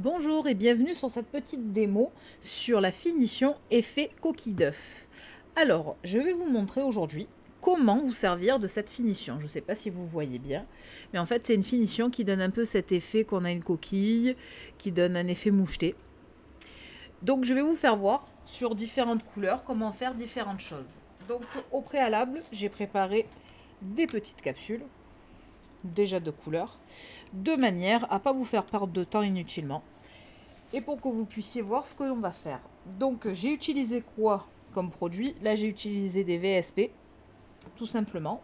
Bonjour et bienvenue sur cette petite démo sur la finition effet coquille d'œuf. Alors, je vais vous montrer aujourd'hui comment vous servir de cette finition. Je ne sais pas si vous voyez bien, mais en fait c'est une finition qui donne un peu cet effet qu'on a une coquille, qui donne un effet moucheté. Donc je vais vous faire voir sur différentes couleurs comment faire différentes choses. Donc au préalable, j'ai préparé des petites capsules, déjà de couleurs, de manière à ne pas vous faire perdre de temps inutilement. Et pour que vous puissiez voir ce que l'on va faire. Donc j'ai utilisé quoi comme produit? Là j'ai utilisé des VSP, tout simplement.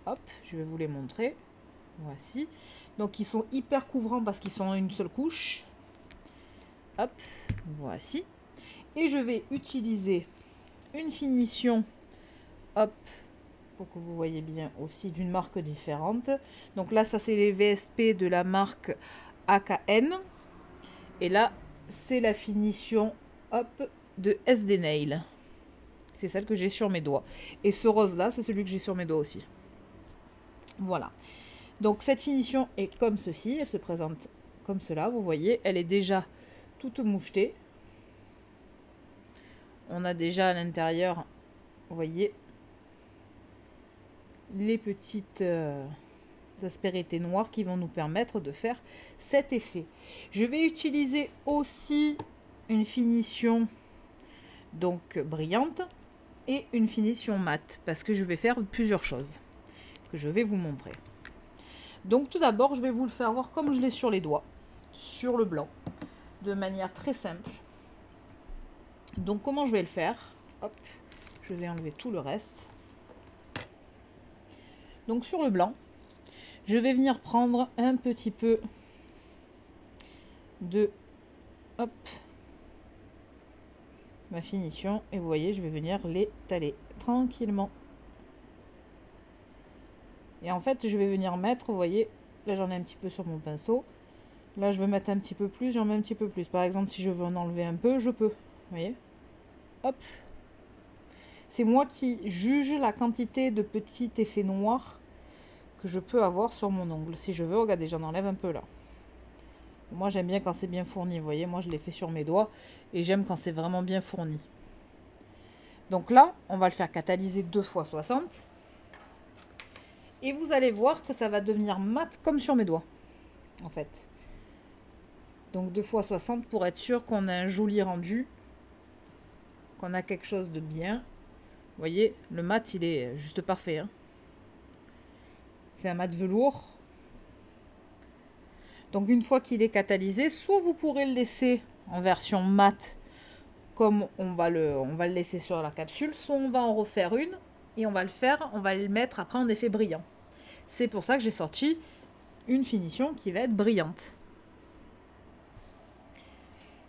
Hop, je vais vous les montrer. Voici. Donc ils sont hyper couvrants parce qu'ils sont en une seule couche. Hop, voici. Et je vais utiliser une finition, hop, pour que vous voyez bien aussi d'une marque différente. Donc là ça c'est les VSP de la marque AKN. Et là, c'est la finition hop, de SD Nail. C'est celle que j'ai sur mes doigts. Et ce rose-là, c'est celui que j'ai sur mes doigts aussi. Voilà. Donc cette finition est comme ceci. Elle se présente comme cela. Vous voyez, elle est déjà toute mouchetée. On a déjà à l'intérieur, vous voyez, les petites aspérités noires qui vont nous permettre de faire cet effet. Je vais utiliser aussi une finition donc brillante et une finition mate parce que je vais faire plusieurs choses que je vais vous montrer. Donc tout d'abord je vais vous le faire voir comme je l'ai sur les doigts, sur le blanc, de manière très simple. Donc comment je vais le faire? Hop, je vais enlever tout le reste. Donc sur le blanc, je vais venir prendre un petit peu de hop, ma finition et vous voyez, je vais venir l'étaler tranquillement. Et en fait, je vais venir mettre, vous voyez, là j'en ai un petit peu sur mon pinceau. Là, je vais mettre un petit peu plus, j'en mets un petit peu plus. Par exemple, si je veux en enlever un peu, je peux. Vous voyez? Hop. C'est moi qui juge la quantité de petits effets noirs que je peux avoir sur mon ongle. Si je veux, regardez, j'en enlève un peu là. Moi, j'aime bien quand c'est bien fourni. Vous voyez, moi, je l'ai fait sur mes doigts. Et j'aime quand c'est vraiment bien fourni. Donc là, on va le faire catalyser 2 fois 60. Et vous allez voir que ça va devenir mat comme sur mes doigts. En fait. Donc 2 fois 60 pour être sûr qu'on a un joli rendu. Qu'on a quelque chose de bien. Vous voyez, le mat, il est juste parfait. Hein. C'est un mat velours. Donc une fois qu'il est catalysé, soit vous pourrez le laisser en version mat, comme on va le laisser sur la capsule, soit on va en refaire une et on va le mettre après en effet brillant. C'est pour ça que j'ai sorti une finition qui va être brillante.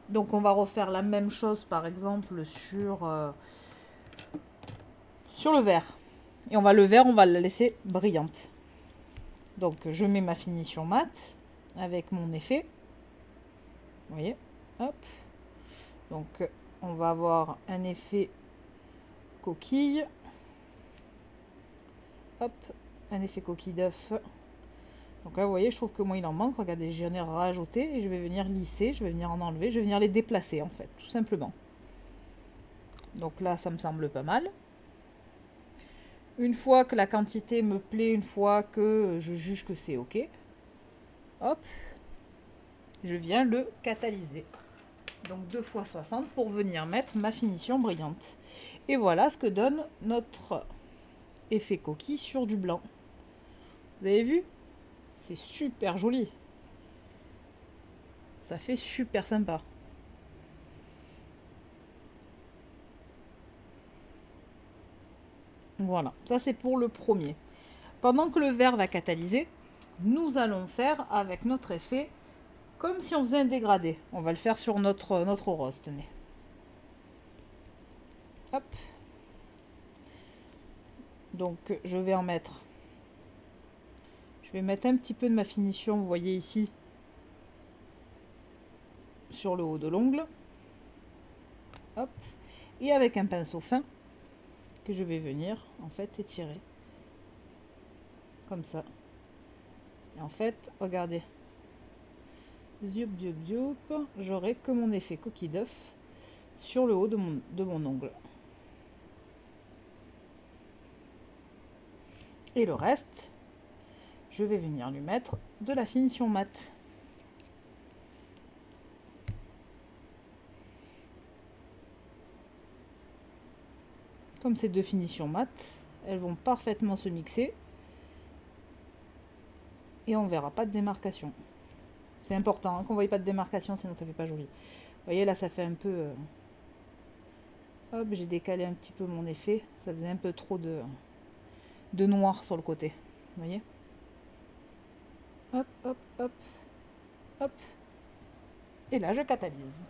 Donc on va refaire la même chose par exemple sur le vert. Et le vert, on va la laisser brillante. Donc je mets ma finition mat avec mon effet. Vous voyez, hop. Donc on va avoir un effet coquille. Hop, un effet coquille d'œuf. Donc là, vous voyez, je trouve que moi, il en manque. Regardez, j'en ai rajouté et je vais venir lisser, je vais venir en enlever, je vais venir les déplacer, en fait, tout simplement. Donc là, ça me semble pas mal. Une fois que la quantité me plaît, une fois que je juge que c'est OK, hop, je viens le catalyser. Donc 2 fois 60 pour venir mettre ma finition brillante. Et voilà ce que donne notre effet coquille sur du blanc. Vous avez vu? C'est super joli. Ça fait super sympa. Voilà, ça c'est pour le premier. Pendant que le vert va catalyser, nous allons faire avec notre effet comme si on faisait un dégradé. On va le faire sur notre rose, tenez. Hop. Donc je vais en mettre. Je vais mettre un petit peu de ma finition, vous voyez ici, sur le haut de l'ongle. Hop. Et avec un pinceau fin, que je vais venir en fait étirer. Comme ça. Et en fait, regardez. Zioup, zioup, zioup. J'aurai que mon effet coquille d'œuf sur le haut de mon ongle. Et le reste, je vais venir lui mettre de la finition mat. Comme ces deux finitions mat, elles vont parfaitement se mixer. Et on ne verra pas de démarcation. C'est important hein, qu'on ne voie pas de démarcation, sinon ça ne fait pas joli. Vous voyez là, ça fait un peu... Hop, j'ai décalé un petit peu mon effet. Ça faisait un peu trop de noir sur le côté. Vous voyez? Hop, hop, hop, hop. Et là, je catalyse.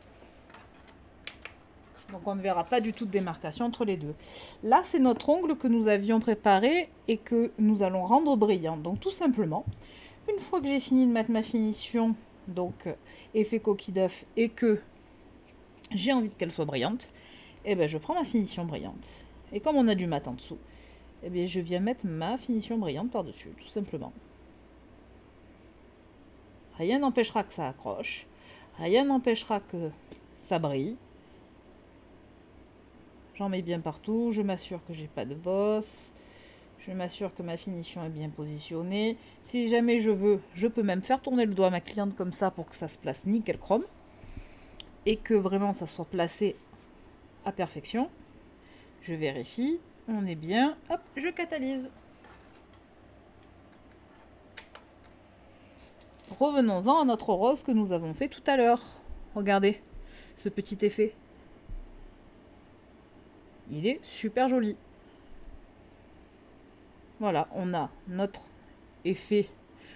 Donc on ne verra pas du tout de démarcation entre les deux. Là, c'est notre ongle que nous avions préparé et que nous allons rendre brillant. Donc tout simplement, une fois que j'ai fini de mettre ma finition, donc effet coquille d'œuf, et que j'ai envie qu'elle soit brillante, et ben je prends ma finition brillante. Et comme on a du mat en dessous, et bien je viens mettre ma finition brillante par-dessus, tout simplement. Rien n'empêchera que ça accroche, rien n'empêchera que ça brille. J'en mets bien partout, je m'assure que j'ai pas de bosse, je m'assure que ma finition est bien positionnée. Si jamais je veux, je peux même faire tourner le doigt à ma cliente comme ça pour que ça se place nickel chrome. Et que vraiment ça soit placé à perfection. Je vérifie, on est bien, hop, je catalyse. Revenons-en à notre rose que nous avons fait tout à l'heure. Regardez ce petit effet. Il est super joli. Voilà, on a notre effet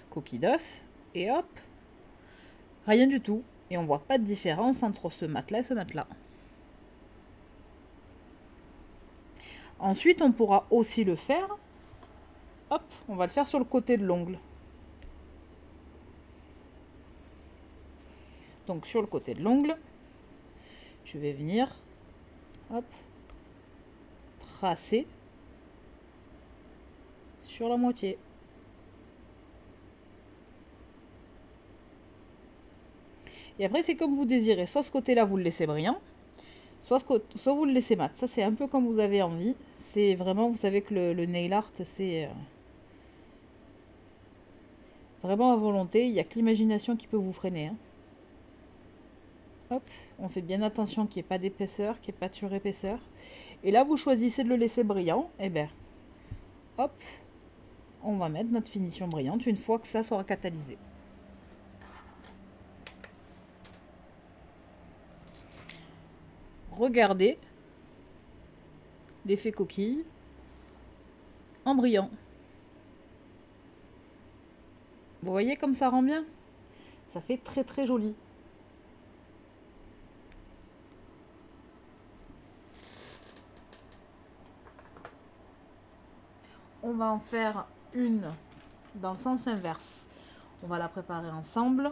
coquille d'œuf et hop, rien du tout. Et on voit pas de différence entre ce mat-là et ce mat-là. Ensuite, on pourra aussi le faire. Hop, on va le faire sur le côté de l'ongle. Donc sur le côté de l'ongle, je vais venir, hop, tracer sur la moitié. Et après, c'est comme vous désirez. Soit ce côté-là, vous le laissez brillant, soit vous le laissez mat. Ça, c'est un peu comme vous avez envie. C'est vraiment, vous savez que le nail art, c'est vraiment à volonté. Il n'y a que l'imagination qui peut vous freiner. Hein. Hop, on fait bien attention qu'il n'y ait pas d'épaisseur, qu'il n'y ait pas de surépaisseur. Et là, vous choisissez de le laisser brillant. Et bien, hop, on va mettre notre finition brillante une fois que ça sera catalysé. Regardez l'effet coquille en brillant. Vous voyez comme ça rend bien? Ça fait très très joli. On va en faire une dans le sens inverse. On va la préparer ensemble.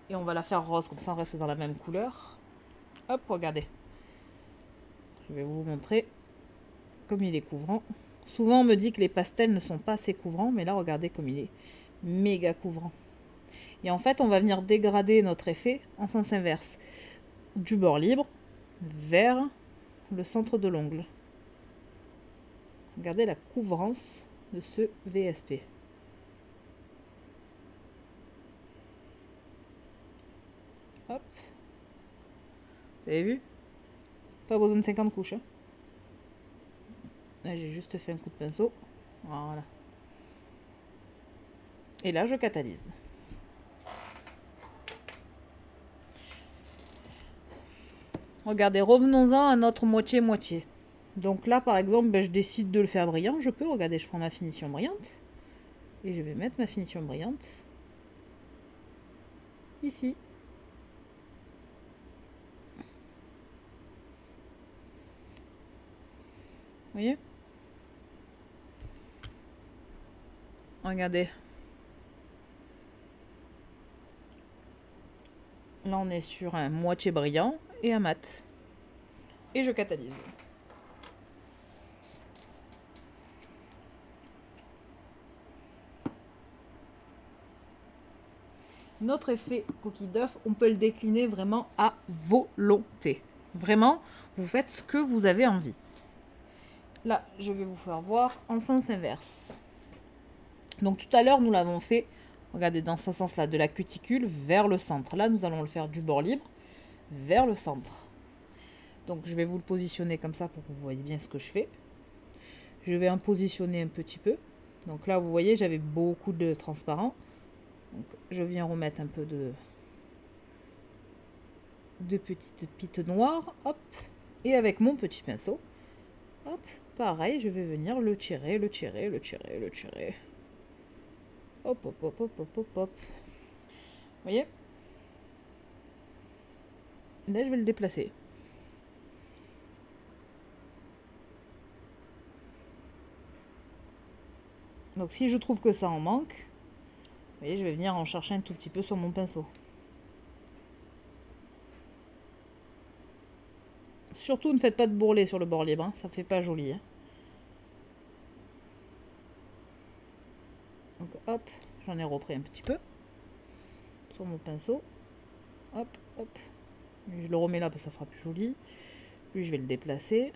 Et on va la faire rose, comme ça on reste dans la même couleur. Hop, regardez. Je vais vous montrer comme il est couvrant. Souvent on me dit que les pastels ne sont pas assez couvrants, mais là regardez comme il est méga couvrant. Et en fait on va venir dégrader notre effet en sens inverse. Du bord libre vers le centre de l'ongle. Regardez la couvrance de ce VSP. Hop. Vous avez vu? Pas besoin de 50 couches. Hein. Là, j'ai juste fait un coup de pinceau. Voilà. Et là, je catalyse. Regardez, revenons-en à notre moitié-moitié. Donc là, par exemple, ben, je décide de le faire brillant. Je peux, regardez, je prends ma finition brillante. Et je vais mettre ma finition brillante ici. Vous voyez? Regardez. Là, on est sur un moitié brillant et un mat. Et je catalyse. Notre effet coquille d'œuf, on peut le décliner vraiment à volonté. Vraiment, vous faites ce que vous avez envie. Là, je vais vous faire voir en sens inverse. Donc tout à l'heure, nous l'avons fait, regardez, dans ce sens-là, de la cuticule vers le centre. Là, nous allons le faire du bord libre vers le centre. Donc je vais vous le positionner comme ça pour que vous voyez bien ce que je fais. Je vais en positionner un petit peu. Donc là, vous voyez, j'avais beaucoup de transparent. Donc je viens remettre un peu de petites pites noires. Hop. Et avec mon petit pinceau, hop, pareil, je vais venir le tirer, le tirer, le tirer, le tirer. Hop, hop, hop, hop, hop, hop, hop. Vous voyez? Là, je vais le déplacer. Donc si je trouve que ça en manque, vous voyez, je vais venir en chercher un tout petit peu sur mon pinceau. Surtout, ne faites pas de bourrelet sur le bord libre, hein, ça fait pas joli. Hein. Donc hop, j'en ai repris un petit peu sur mon pinceau. Hop, hop. Je le remets là parce que ça fera plus joli. Puis je vais le déplacer.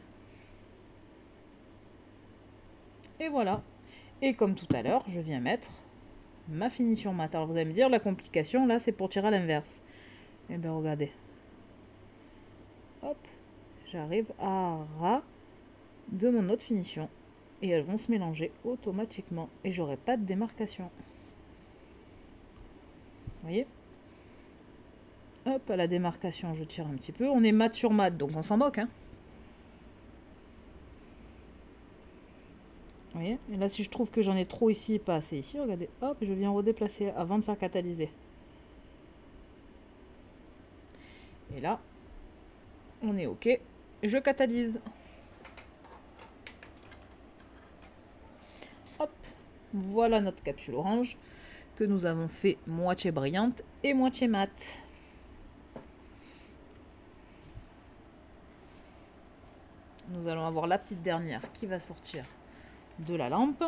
Et voilà. Et comme tout à l'heure, je viens mettre ma finition mat. Alors vous allez me dire, la complication là, c'est pour tirer à l'inverse. Et bien regardez. Hop, j'arrive à ras de mon autre finition. Et elles vont se mélanger automatiquement. Et j'aurai pas de démarcation. Vous voyez? Hop, à la démarcation, je tire un petit peu. On est mat sur mat, donc on s'en moque. Hein. Vous voyez? Et là, si je trouve que j'en ai trop ici et pas assez ici, regardez, hop, je viens redéplacer avant de faire catalyser. Et là, on est OK. Je catalyse. Hop, voilà notre capsule orange que nous avons fait moitié brillante et moitié mat. Nous allons avoir la petite dernière qui va sortir de la lampe.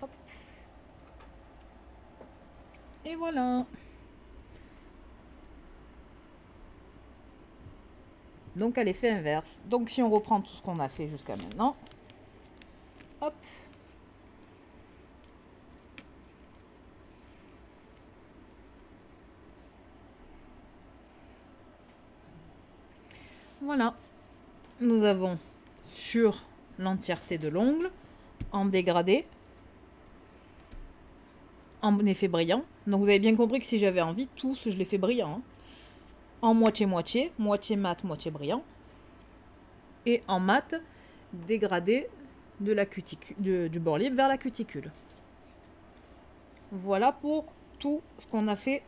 Hop. Et voilà. Donc à l'effet inverse. Donc si on reprend tout ce qu'on a fait jusqu'à maintenant. Hop. Voilà, nous avons sur l'entièreté de l'ongle, en dégradé, en effet brillant. Donc vous avez bien compris que si j'avais envie, tous je les fais brillant. Hein. En moitié-moitié, moitié mat, moitié brillant. Et en mat, dégradé de la cuticule, du bord libre vers la cuticule. Voilà pour tout ce qu'on a fait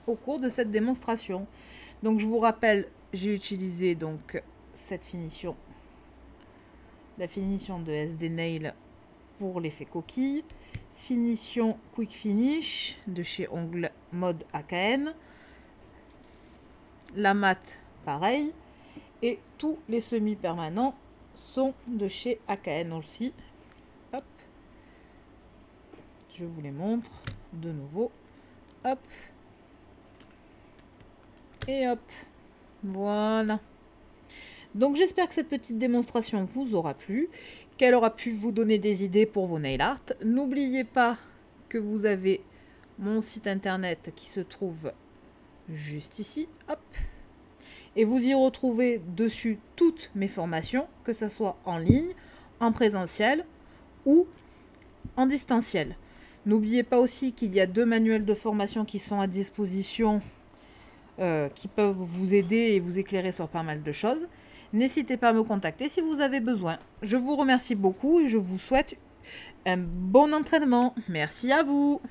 au cours de cette démonstration. Donc je vous rappelle, j'ai utilisé donc cette finition, la finition de SD Nail pour l'effet coquille, finition Quick Finish de chez Ongles Mode AKN, la mat pareil, et tous les semi-permanents sont de chez AKN aussi. Hop, je vous les montre de nouveau. Hop. Et hop, voilà. Donc j'espère que cette petite démonstration vous aura plu, qu'elle aura pu vous donner des idées pour vos nail art. N'oubliez pas que vous avez mon site internet qui se trouve juste ici. Hop. Et vous y retrouvez dessus toutes mes formations, que ce soit en ligne, en présentiel ou en distanciel. N'oubliez pas aussi qu'il y a 2 manuels de formation qui sont à disposition qui peuvent vous aider et vous éclairer sur pas mal de choses. N'hésitez pas à me contacter si vous avez besoin. Je vous remercie beaucoup et je vous souhaite un bon entraînement. Merci à vous.